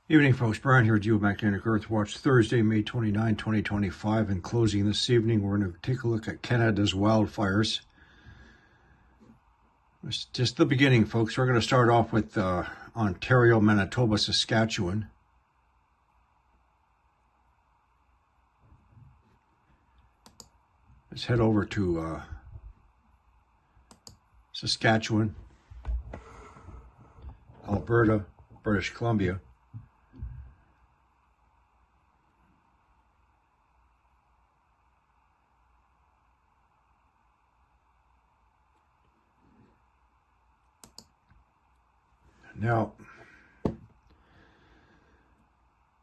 Evening, folks. Brian here with Geomagnetic Earth Watch, Thursday, May 29, 2025. In closing this evening, we're going to take a look at Canada's wildfires. It's just the beginning, folks. We're going to start off with Ontario, Manitoba, Saskatchewan. Let's head over to Saskatchewan, Alberta, British Columbia. Now,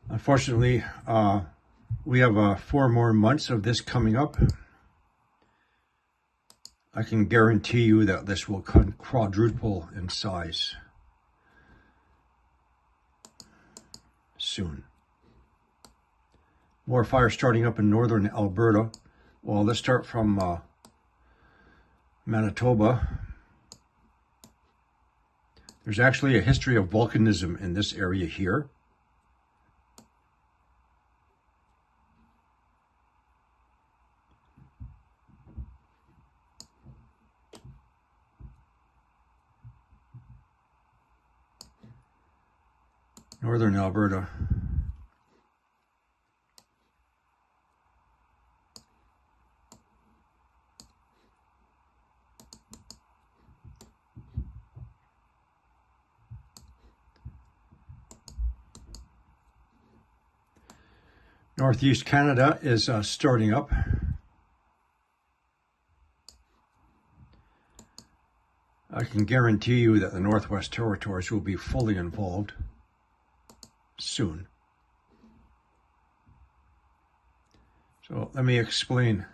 unfortunately, we have 4 more months of this coming up. I can guarantee you that this will quadruple in size soon. More fires starting up in northern Alberta. Well, let's start from Manitoba. There's actually a history of volcanism in this area here. Northern Alberta. Northeast Canada is starting up. I can guarantee you that the Northwest Territories will be fully involved soon. So let me explain.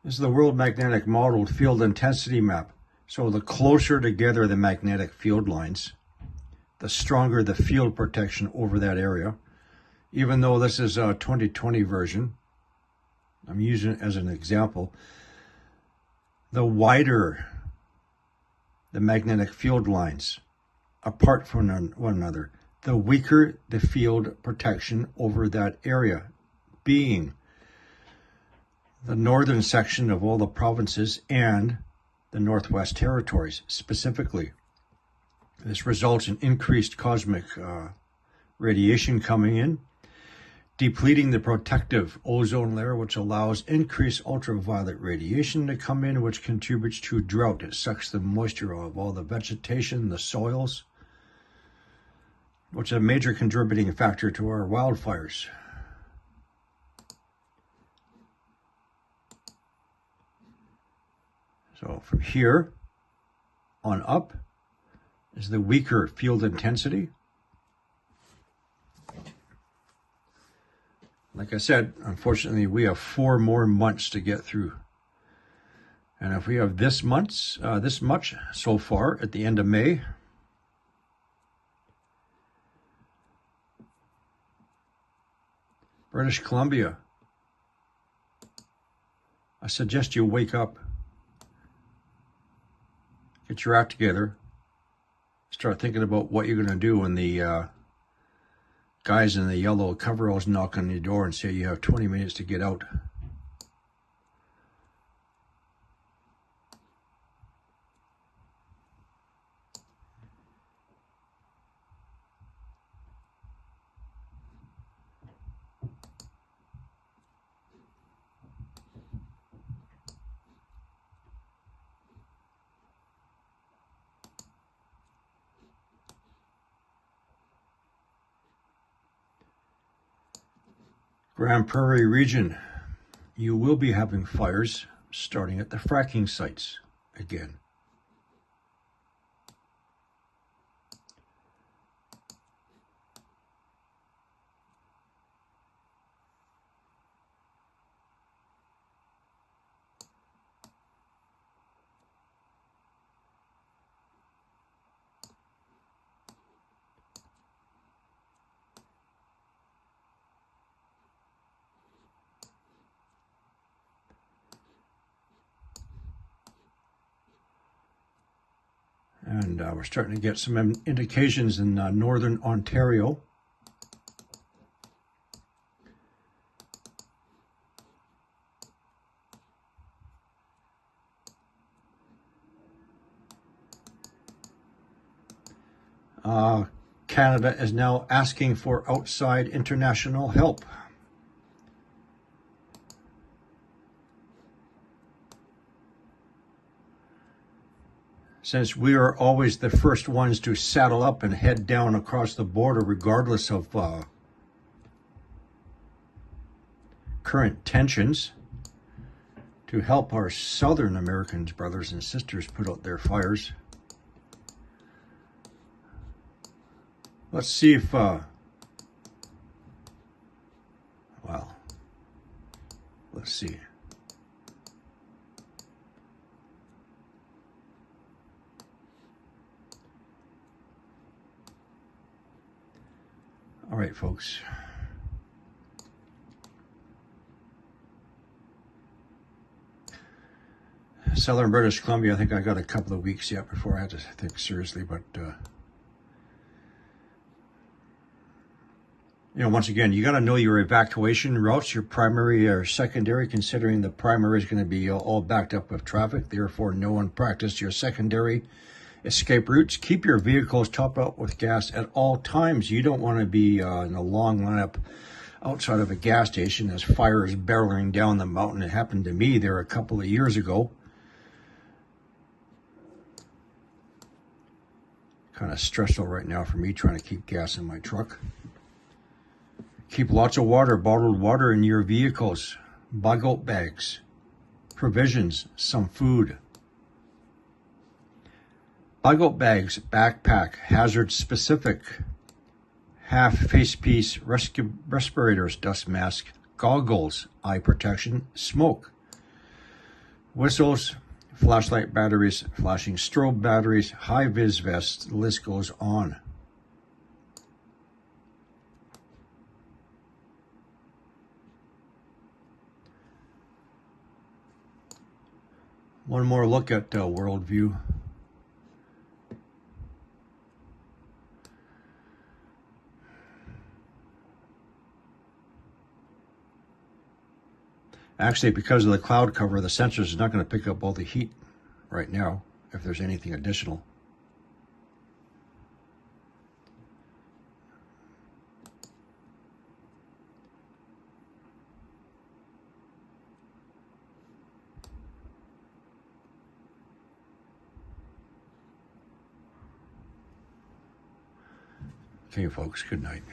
This is the World Magnetic Modeled Field Intensity Map. So the closer together the magnetic field lines, the stronger the field protection over that area. Even though this is a 2020 version, I'm using it as an example, the wider the magnetic field lines apart from one another, the weaker the field protection over that area, being the northern section of all the provinces and the Northwest Territories specifically. This results in increased cosmic radiation coming in, depleting the protective ozone layer, which allows increased ultraviolet radiation to come in, which contributes to drought. It sucks the moisture out of all the vegetation, the soils, which is a major contributing factor to our wildfires. So from here on up is the weaker field intensity. Like I said, unfortunately, we have 4 more months to get through. And if we have this much so far at the end of May, British Columbia, I suggest you wake up, get your act together, start thinking about what you're going to do when the guys in the yellow coveralls knock on your door and say you have 20 minutes to get out. Grand Prairie region, you will be having fires starting at the fracking sites again. And we're starting to get some indications in northern Ontario. Canada is now asking for outside international help. Since we are always the first ones to saddle up and head down across the border, regardless of current tensions, to help our Southern Americans, brothers and sisters, put out their fires. Let's see if, well, let's see. All right, folks. Southern British Columbia, I think I got a couple of weeks yet before I had to think seriously, but you know, once again, you got to know your evacuation routes, your primary or secondary, considering the primary is going to be all backed up with traffic. Therefore, know and practice your secondary escape routes. Keep your vehicles topped up with gas at all times. You don't want to be in a long lineup outside of a gas station as fire is barreling down the mountain. It happened to me there a couple of years ago. Kind of stressful right now for me trying to keep gas in my truck. Keep lots of water, bottled water in your vehicles, bug-out bags, provisions, some food. Bug-out bags, backpack, hazard specific, half face piece, respirators, dust mask, goggles, eye protection, smoke, whistles, flashlight batteries, flashing strobe batteries, high-vis vests, the list goes on. One more look at worldview. Actually, because of the cloud cover, the sensors are not going to pick up all the heat right now, if there's anything additional. Okay, folks, good night.